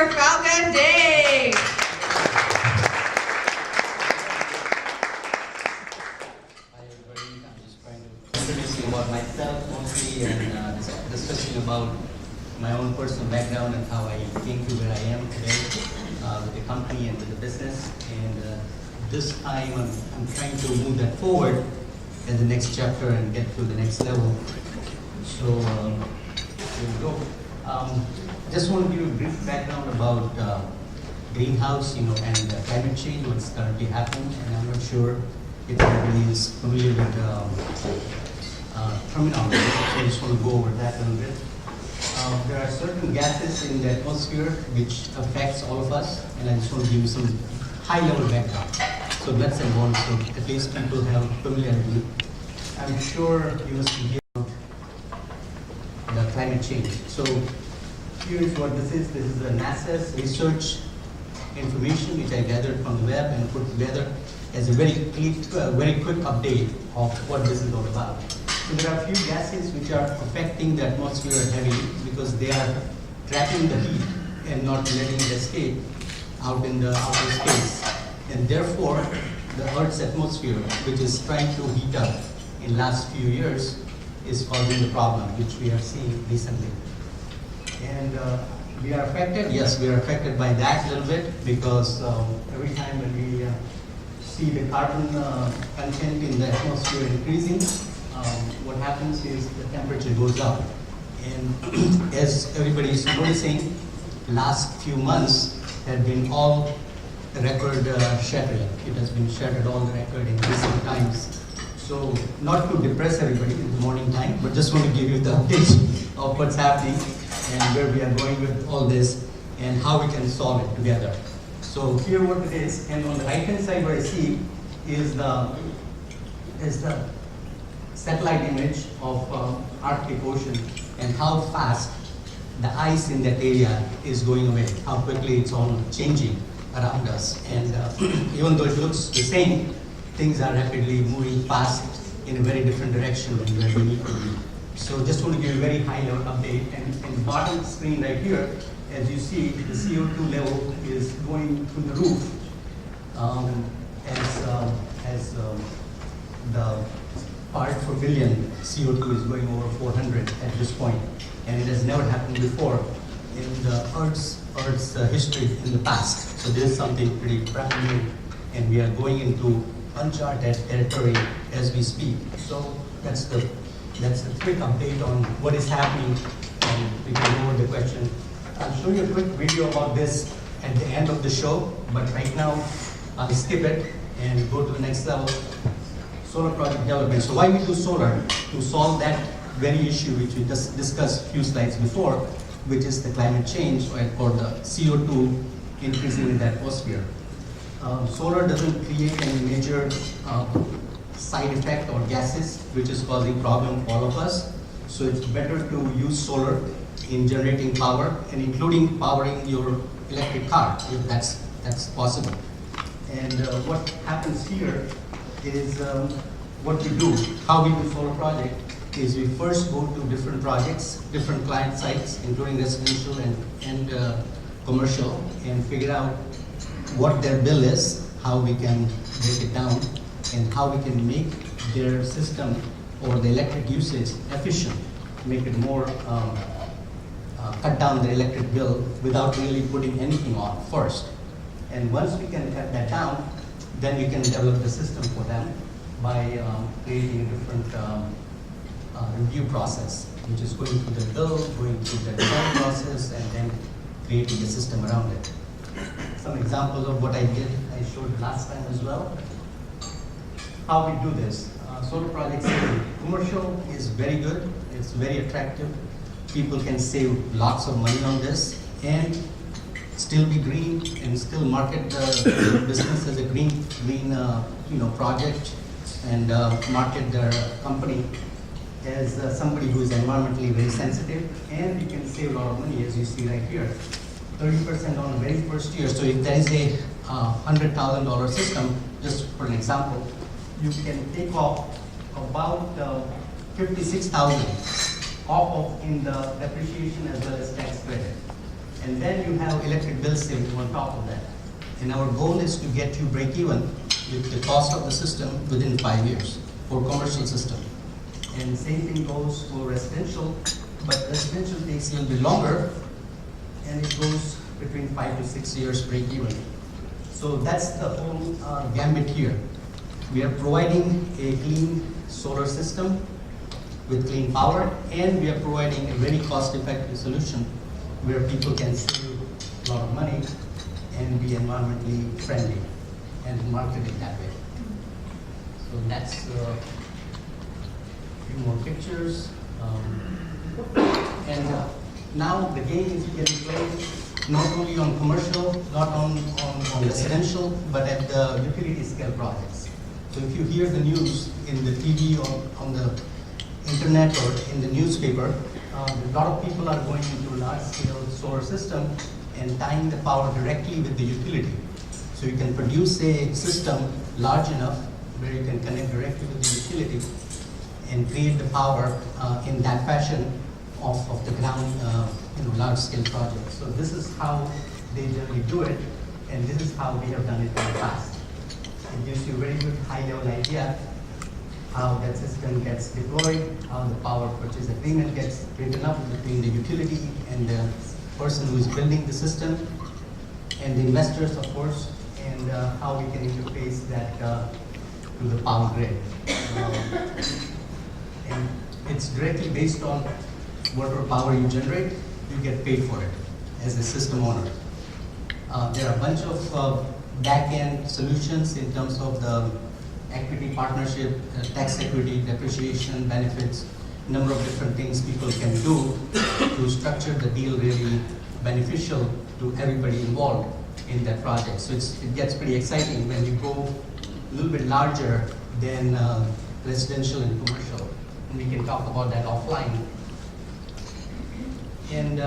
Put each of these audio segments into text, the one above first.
Mr. Falgun Dave. Hi everybody, I'm just trying to introduce you about myself mostly and discussing about my own personal background and how I came to where I am today with the company and with the business. And this time I'm trying to move that forward in the next chapter and get to the next level. So here we go. Just want to give you a brief background about greenhouse, and climate change, what's currently happening. And I'm not sure if everybody is familiar with terminology, so I just want to go over that a little bit. There are certain gases in the atmosphere which affects all of us, and I just want to give you some high-level background. So let's move on, so at least people have familiarity. I'm sure you must be hearing about the climate change. So here's what this is. This is the NASA's research information which I gathered from the web and put together as a very quick update of what this is all about. So there are a few gases which are affecting the atmosphere heavily because they are trapping the heat and not letting it escape out in the outer space. And therefore, the Earth's atmosphere, which is trying to heat up in last few years, is causing the problem which we are seeing recently. And we are affected, yes, we are affected by that a little bit because every time when we see the carbon content in the atmosphere increasing, what happens is the temperature goes up. And as everybody is noticing, last few months have been all record shattering. It has been shattered all the record in recent times. So not to depress everybody in the morning time, but just want to give you the update of what's happening and where we are going with all this and how we can solve it together. So here what it is, and on the right hand side what I see is the satellite image of Arctic Ocean and how fast the ice in that area is going away, how quickly it's all changing around us. And even though it looks the same, things are rapidly moving fast in a very different direction than where we need to be. So just want to give you a very high level update. And in the bottom screen right here, as you see, the CO2 level is going through the roof as the part per billion CO2 is going over 400 at this point. And it has never happened before in the Earth's history in the past. So this is something pretty brand new, and we are going into uncharted territory as we speak. So that's a quick update on what is happening, and we can go over the question. I'll show you a quick video about this at the end of the show, but right now I'll skip it and go to the next level, solar project development. So why we do solar? To solve that very issue which we just discussed a few slides before, which is the climate change or the CO2 increasing in the atmosphere. Solar doesn't create any major side effect or gases which is causing problem for all of us. So it's better to use solar in generating power and including powering your electric car if that's possible. And what happens here is what we do, how we do solar project is we first go to different projects, different client sites, including residential and commercial, and figure out what their bill is, how we can break it down, and how we can make their system or the electric usage efficient, make it more, cut down the electric bill without really putting anything on first. And once we can cut that down, then we can develop the system for them by creating a different review process, which is going through the bill, going through the design process, and then creating a system around it. Some examples of what I did, I showed last time as well. How we do this. Solar projects, commercial is very good, it's very attractive. People can save lots of money on this and still be green and still market the business as a green project and market their company as somebody who is environmentally very sensitive, and you can save a lot of money as you see right here. 30% on the very first year. So if there is a $100,000 system, just for an example, you can take off about $56,000 off of in the depreciation as well as tax credit. And then you have electric bill saving on top of that. And our goal is to get you break even with the cost of the system within 5 years for commercial system. And same thing goes for residential, but residential takes a little bit longer, and it goes between 5 to 6 years break even. So that's the whole gambit here. We are providing a clean solar system with clean power, and we are providing a very cost-effective solution where people can save a lot of money and be environmentally friendly and market it that way. So that's a few more pictures. Now the game is getting played not only on commercial, not on residential, but at the utility scale projects. So if you hear the news in the TV or on the internet or in the newspaper, a lot of people are going into large scale solar system and tying the power directly with the utility. So you can produce a system large enough where you can connect directly with the utility and create the power in that fashion of the ground, large scale projects. So this is how they generally do it, and this is how we have done it in the past. It gives you a very good high level idea how that system gets deployed, how the power purchase agreement gets written up between the utility and the person who is building the system, and the investors, of course, and how we can interface that to the power grid. And it's directly based on whatever power you generate, you get paid for it as a system owner. There are a bunch of back-end solutions in terms of the equity partnership, tax equity, depreciation, benefits, number of different things people can do to structure the deal really beneficial to everybody involved in that project. So it gets pretty exciting when you go a little bit larger than residential and commercial. And we can talk about that offline. And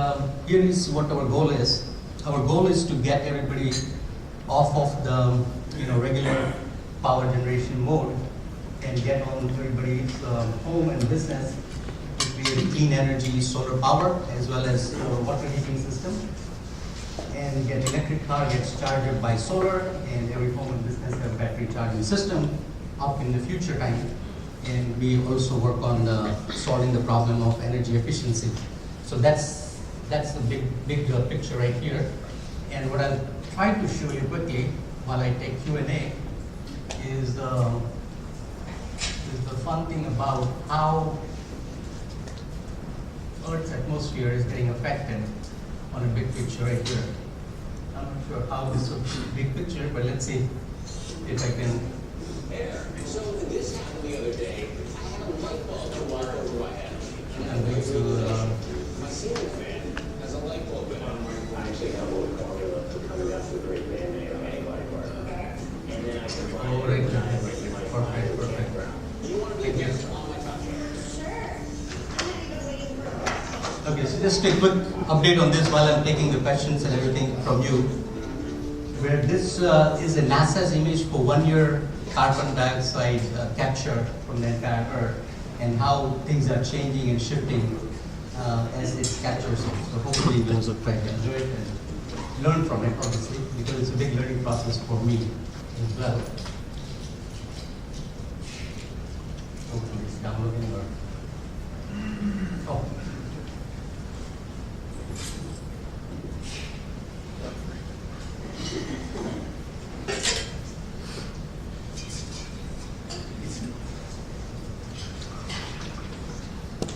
here is what our goal is. Our goal is to get everybody off of the regular power generation mode and get on everybody's home and business to create clean energy solar power as well as water heating system, and get electric car gets charged by solar, and every home and business have battery charging system up in the future time. And we also work on solving the problem of energy efficiency. So that's the big picture right here. And what I'll try to show you quickly while I take Q&A is the fun thing about how Earth's atmosphere is getting affected on a big picture right here. I'm not sure how this will be a big picture, but let's see if I can. So this happened the other day. I had a light bulb to walk over my head. I'm going to My ceiling fan has a light bulb in it. I actually have a little formula for coming up with a great band name, and then I can find go right now. Perfect. You want to be a guest on my top Okay, so just a quick update on this while I'm taking the questions and everything from you. Where this is a NASA's image for 1 year carbon dioxide capture from the entire Earth, and how things are changing and shifting as it captures it. So hopefully we'll try to enjoy it and learn from it, obviously, because it's a big learning process for me as well. Hopefully it's downloading or... Oh.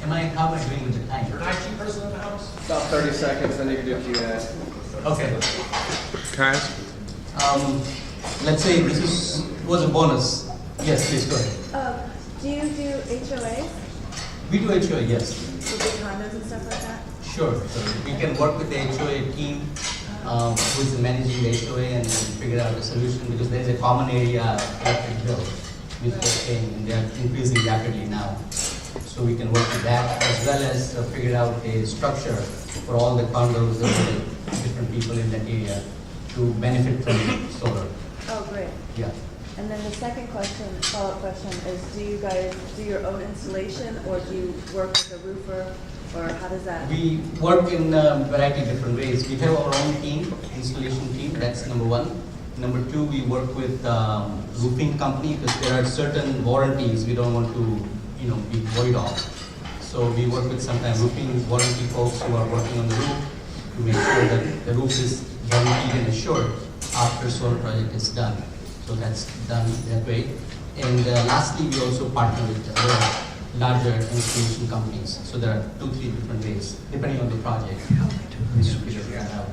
How am I doing with the time? You're an IT person in the house? About 30 seconds, then you can do Q&A. Okay. Can I ask? Let's say this was a bonus. Yes, please go ahead. Do you do HOAs? We do HOA, yes. For big condos and stuff like that? Sure. So we can work with the HOA team who is managing the HOA and figure out a solution, because there's a common area electric bill which they're paying, and they're increasing rapidly now. So we can work with that, as well as figure out a structure for all the condos and the different people in that area to benefit from solar. Oh, great. Yeah. And then the second question, follow-up question, is do you guys do your own installation, or do you work with a roofer Or how does that? We work in a variety of different ways. We have our own team, installation team, that's number one. Number two, we work with roofing company because there are certain warranties we don't want to, be void of. So we work with sometimes roofing warranty folks who are working on the roof to make sure that the roof is guaranteed and assured after solar project is done. So that's done that way. And lastly, we also partner with other larger installation companies. So there are 2-3 different ways, depending on the project. We should figure that out.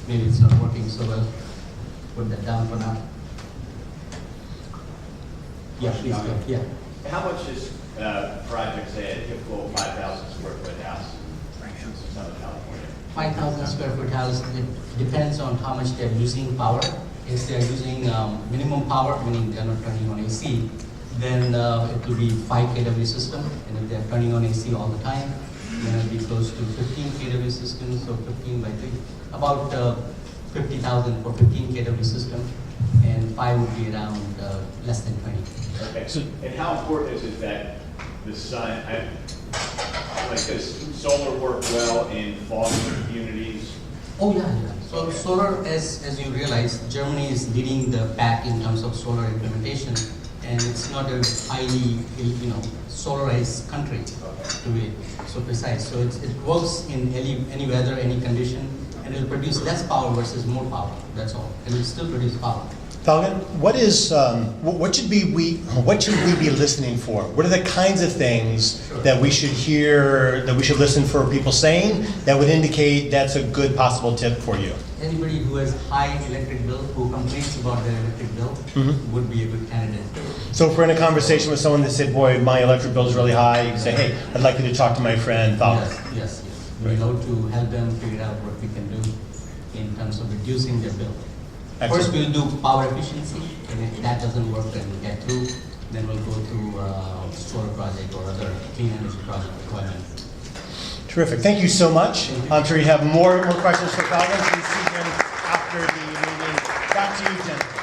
Maybe it's not working so well. Put that down for now. Yeah, please go. Yeah. How much is project, say, a typical 5,000 square foot house in Southern California? 5,000 square foot house, it depends on how much they're using power. If they're using minimum power, meaning they're not turning on AC, then it will be 5 kW system. And if they're turning on AC all the time, then it'll be close to 15 kW system, so 15 by 3. About 50,000 for 15 kW system, and 5 would be around less than 20. Okay. And how important is it that the sun, does solar work well in Falgun communities? Oh yeah. So solar, as you realize, Germany is leading the pack in terms of solar implementation, and it's not a highly, solarized country to be so precise. So it works in any weather, any condition, and it will produce less power versus more power. That's all. It will still produce power. Falgun, what should we be listening for? What are the kinds of things that we should hear, that we should listen for people saying that would indicate that's a good possible tip for you? Anybody who has high electric bill, who complains about their electric bill, would be a good candidate. So if we're in a conversation with someone that said, boy, my electric bill is really high, you can say, hey, I'd like you to talk to my friend Falgun. Yes. We know to help them figure out what we can do in terms of reducing their bill. Excellent. First, we'll do power efficiency, and if that doesn't work and we get through, then we'll go to solar project or other clean energy project requirements. Terrific. Thank you so much. I'm sure you have more questions for Falgun. Please see him after the meeting. Back to you, Jen.